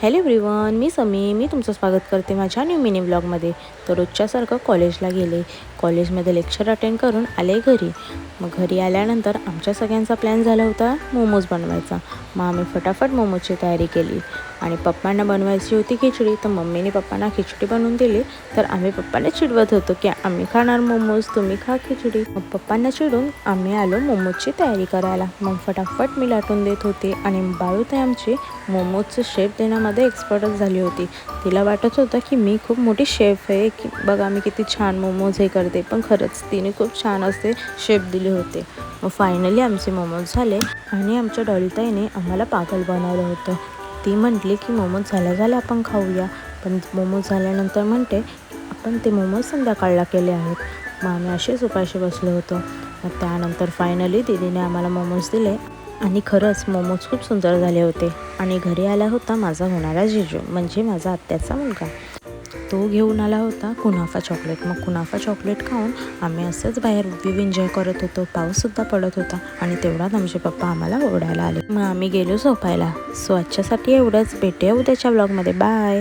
Hello everyone, मी समी. मी तुमचं स्वागत करते माझ्या न्यू मिनी व्लॉगमध्ये. तर रोजच्यासारखं कॉलेजला गेले. कॉलेजमध्ये लेक्चर अटेंड करून आले घरी. मग घरी आल्यानंतर आमच्या सगळ्यांचा प्लॅन झाला होता मोमोज बनवायचा. मग आम्ही फटाफट मोमोजची तयारी केली. आणि पप्पांना बनवायची होती खिचडी, तर मम्मीने पप्पांना खिचडी बनवून दिली. तर आम्ही पप्पांना चिडवत होतो की आम्ही खाणार मोमोज, तुम्ही खा खिचडी. मग पप्पांना चिडून आम्ही आलो मोमोजची तयारी करायला. मग फटाफट मी लाटून देत होते आणि बाळूताई आमची मोमोजचं शेप देण्यामध्ये एक्सपर्टच झाली होती. तिला वाटत होतं की मी खूप मोठी शेफ आहे, की बघा मी किती छान मोमोज हे करते. पण खरंच तिने खूप छान असे शेप दिले होते. मग फायनली आमचे मोमोज झाले आणि आमच्या डॉलीताईने आम्हाला पागल बनवलं होतं. ती म्हटली की मोमोज झाल्या आपण खाऊया. पण मोमोज झाल्यानंतर म्हणते आपण ते मोमोज संध्याकाळला केले आहेत. मग आम्ही असेच उपाशी बसलो होतो. मग त्यानंतर फायनली दीदीने आम्हाला मोमोज दिले आणि खरंच मोमोज खूप सुंदर झाले होते. आणि घरी आला होता माझा होणारा जिजू, म्हणजे माझा आत्याचा मुलगा. तो घेऊन आला होता कुनाफा चॉकलेट. मग कुनाफा चॉकलेट खाऊन आम्ही असंच बाहेर व्ह्यू एन्जॉय करत होतो. पाऊससुद्धा पडत होता आणि तेवढ्यात आमचे पप्पा आम्हाला ओरडायला आले. मग आम्ही गेलो झोपायला. सो आजच्यासाठी एवढंच. भेटूया उद्याच्या व्लॉगमध्ये. बाय.